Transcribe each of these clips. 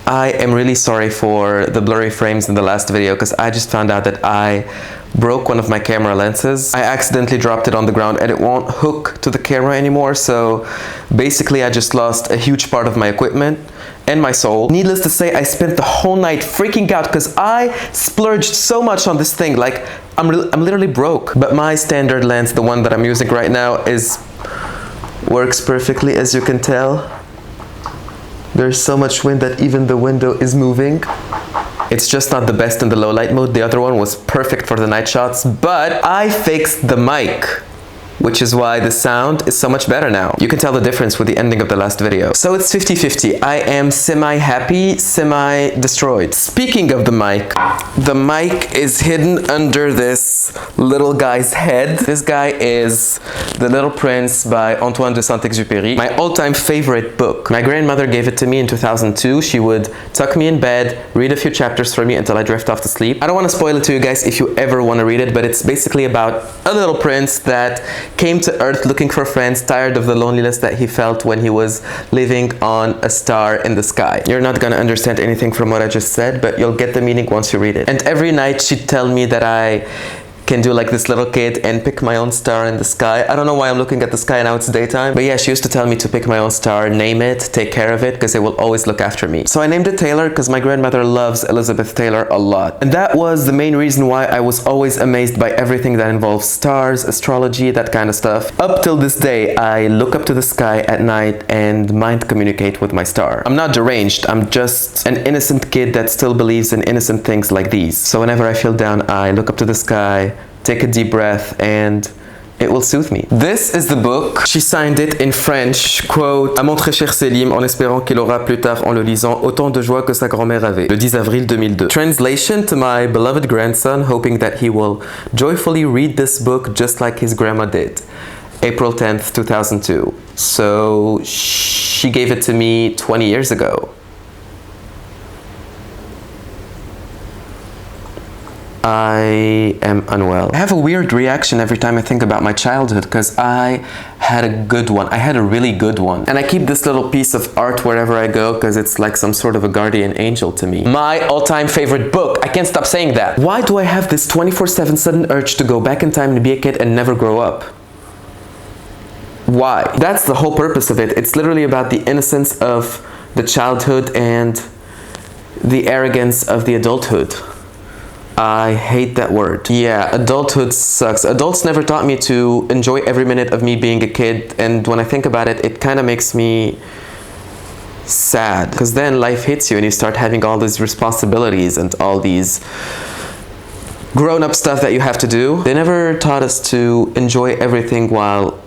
I am really sorry for the blurry frames in the last video because I just found out that I broke one of my camera lenses. I accidentally dropped it on the ground and it won't hook to the camera anymore, so basically I just lost a huge part of my equipment and my soul. Needless to say, I spent the whole night freaking out because I splurged so much on this thing. Like, I'm literally broke. But my standard lens, the one that I'm using right now, works perfectly, as you can tell. There's so much wind that even the window is moving. It's just not the best in the low light mode. The other one was perfect for the night shots, but I fixed the mic, which is why the sound is so much better now. You can tell the difference with the ending of the last video. So it's 50-50. I am semi-happy, semi-destroyed. Speaking of the mic is hidden under this little guy's head. This guy is The Little Prince by Antoine de Saint-Exupéry, my all-time favorite book. My grandmother gave it to me in 2002. She would tuck me in bed, read a few chapters for me until I drift off to sleep. I don't want to spoil it to you guys if you ever want to read it, but it's basically about a little prince that came to Earth looking for friends, tired of the loneliness that he felt when he was living on a star in the sky. You're not gonna understand anything from what I just said, but you'll get the meaning once you read it. And every night she'd tell me that I can do like this little kid and pick my own star in the sky. I don't know why I'm looking at the sky now, it's daytime. But yeah, she used to tell me to pick my own star, name it, take care of it, because it will always look after me. So I named it Taylor because my grandmother loves Elizabeth Taylor a lot. And that was the main reason why I was always amazed by everything that involves stars, astrology, that kind of stuff. Up till this day, I look up to the sky at night and mind communicate with my star. I'm not deranged, I'm just an innocent kid that still believes in innocent things like these. So whenever I feel down, I look up to the sky, take a deep breath, and it will soothe me. This is the book. She signed it in French, quote, « À mon très cher Selim, en espérant qu'il aura plus tard en le lisant autant de joie que sa grand-mère avait. Le 10 avril 2002. Translation to my beloved grandson, hoping that he will joyfully read this book just like his grandma did. April 10th, 2002. So she gave it to me 20 years ago. I am unwell. I have a weird reaction every time I think about my childhood because I had a good one. I had a really good one. And I keep this little piece of art wherever I go because it's like some sort of a guardian angel to me. My all-time favorite book. I can't stop saying that. Why do I have this 24/7 sudden urge to go back in time and be a kid and never grow up? Why? That's the whole purpose of it. It's literally about the innocence of the childhood and the arrogance of the adulthood. I hate that word. Yeah, adulthood sucks. Adults never taught me to enjoy every minute of me being a kid, and when I think about it, it kind of makes me sad, because then life hits you and you start having all these responsibilities and all these grown-up stuff that you have to do. They never taught us to enjoy everything while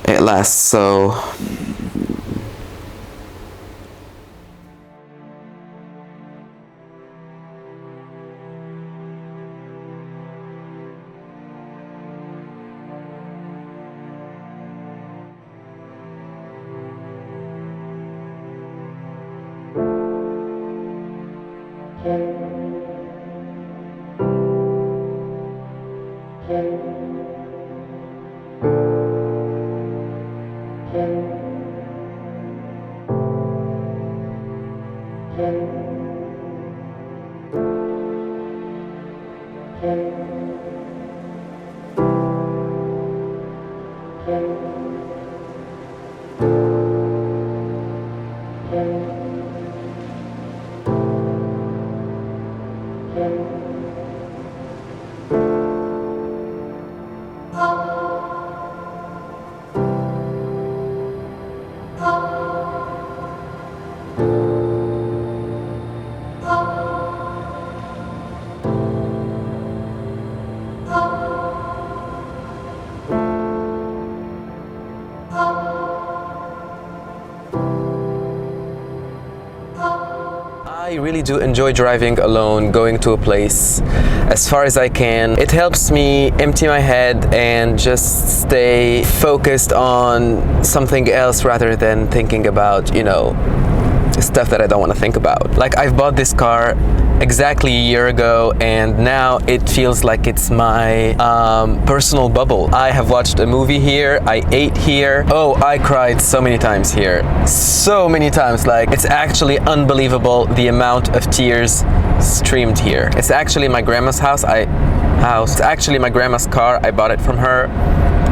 it lasts, so I really do enjoy driving alone, going to a place as far as I can. It helps me empty my head and just stay focused on something else rather than thinking about, you know, stuff that I don't want to think about. Like, I've bought this car exactly a year ago, and now it feels like it's my personal bubble. I have watched a movie here, I ate here. Oh, I cried so many times here. So many times. Like, it's actually unbelievable the amount of tears streamed here. It's actually my grandma's house. It's actually my grandma's car. I bought it from her.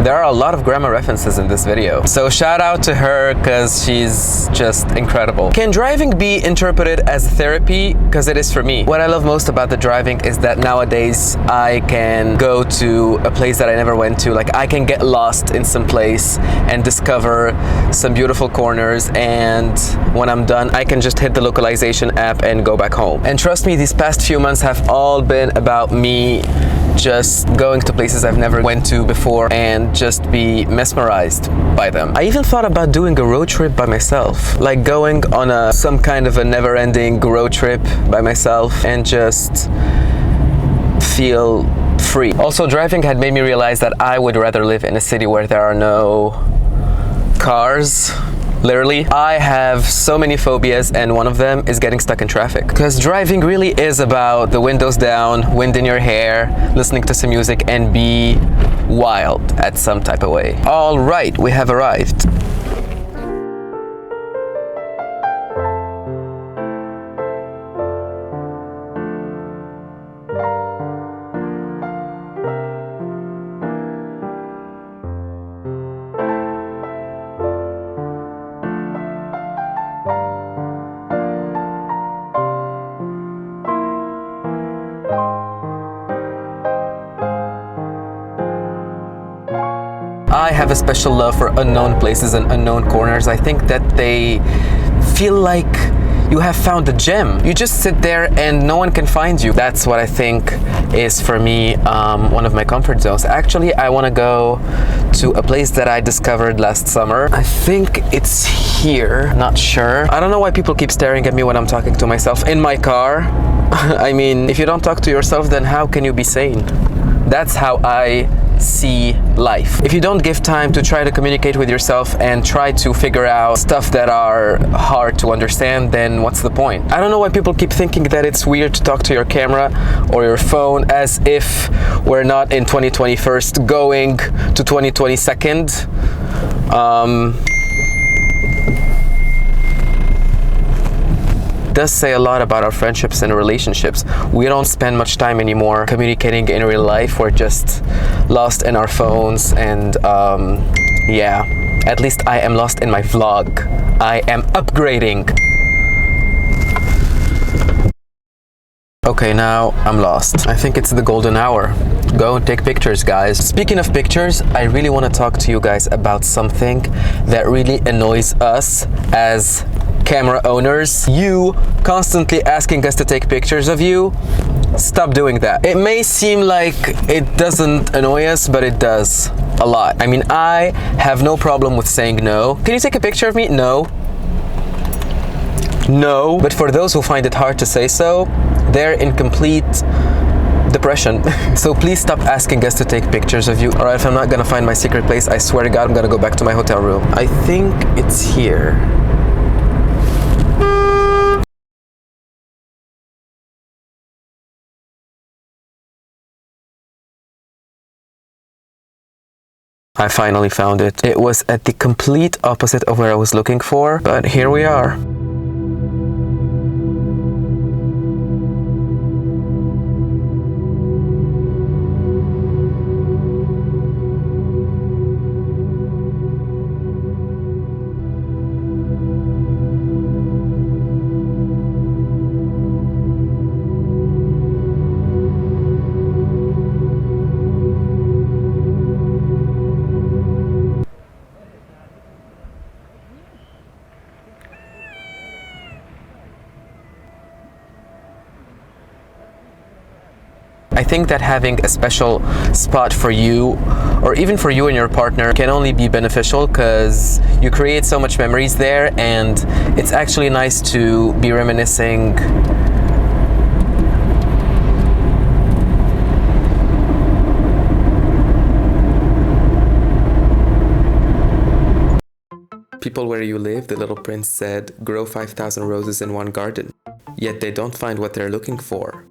There are a lot of grandma references in this video. So shout out to her, because she's just incredible. Can driving be interpreted as therapy? Because it is for me. What I love most about the driving is that nowadays I can go to a place that I never went to. Like, I can get lost in some place and discover some beautiful corners, and when I'm done, I can just hit the localization app and go back home. And trust me, these past few months have all been about me just going to places I've never went to before and just be mesmerized by them. I even thought about doing a road trip by myself, like going on some kind of a never-ending road trip by myself and just feel free. Also, driving had made me realize that I would rather live in a city where there are no cars. Literally, I have so many phobias, and one of them is getting stuck in traffic. Because driving really is about the windows down, wind in your hair, listening to some music, and be wild at some type of way. All right, we have arrived. I have a special love for unknown places and unknown corners. I think that they feel like you have found a gem. You just sit there and no one can find you. That's what I think is, for me, one of my comfort zones. Actually, I want to go to a place that I discovered last summer. I think it's here, not sure. I don't know why people keep staring at me when I'm talking to myself in my car. I mean, if you don't talk to yourself, then how can you be sane? That's how I see life. If you don't give time to try to communicate with yourself and try to figure out stuff that are hard to understand, then what's the point? I don't know why people keep thinking that it's weird to talk to your camera or your phone, as if we're not in 2021 going to 2022. Does say a lot about our friendships and relationships. We don't spend much time anymore communicating in real life. We're just lost in our phones, and yeah, at least I am lost in my vlog. I am upgrading. Okay, now I'm lost. I think it's the golden hour. Go and take pictures, guys. Speaking of pictures, I really want to talk to you guys about something that really annoys us as camera owners. You constantly asking us to take pictures of you. Stop doing that. It may seem like it doesn't annoy us, but it does a lot. I mean, I have no problem with saying no. Can you take a picture of me? No. No. But for those who find it hard to say so, they're in complete depression. So please stop asking us to take pictures of you. Alright, if I'm not gonna find my secret place, I swear to God, I'm gonna go back to my hotel room. I think it's here. I finally found it. It was at the complete opposite of where I was looking for, but here we are. I think that having a special spot for you, or even for you and your partner, can only be beneficial because you create so much memories there, and it's actually nice to be reminiscing. people where you live, the little prince said, grow 5,000 roses in one garden. Yet they don't find what they're looking for.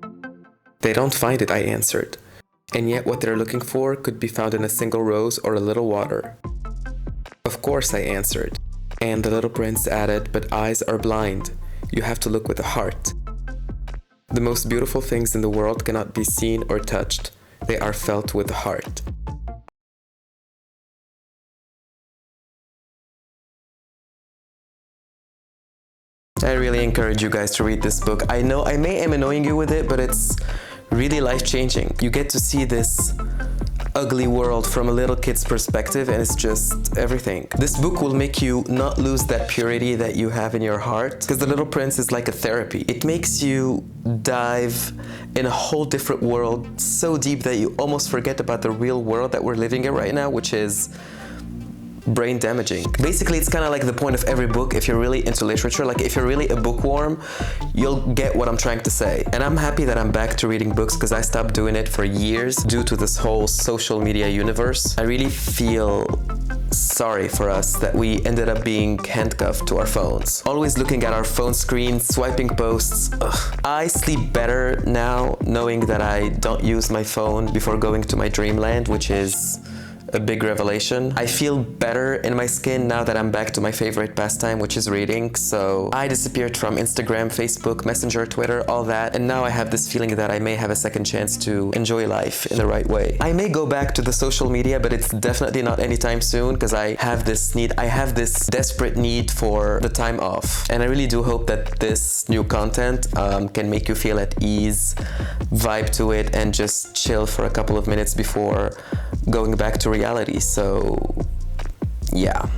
They don't find it, I answered. And yet what they're looking for could be found in a single rose or a little water. Of course, I answered. And the little prince added, but eyes are blind. You have to look with the heart. The most beautiful things in the world cannot be seen or touched. They are felt with the heart. I really encourage you guys to read this book. I know I am annoying you with it, but it's really life-changing. You get to see this ugly world from a little kid's perspective, and it's just everything. This book will make you not lose that purity that you have in your heart, because The Little Prince is like a therapy. It makes you dive in a whole different world so deep that you almost forget about the real world that we're living in right now, which is brain damaging. Basically, it's kind of like the point of every book. If you're really into literature, like if you're really a bookworm, you'll get what I'm trying to say. And I'm happy that I'm back to reading books, because I stopped doing it for years due to this whole social media universe. I really feel sorry for us that we ended up being handcuffed to our phones. Always looking at our phone screen, swiping posts. Ugh. I sleep better now knowing that I don't use my phone before going to my dreamland, which is a big revelation. I feel better in my skin now that I'm back to my favorite pastime, which is reading. So I disappeared from Instagram, Facebook, Messenger, Twitter, all that, and now I have this feeling that I may have a second chance to enjoy life in the right way. I may go back to the social media, but it's definitely not anytime soon, because I have this desperate need for the time off. And I really do hope that this new content can make you feel at ease, vibe to it, and just chill for a couple of minutes before going back to reality. So yeah.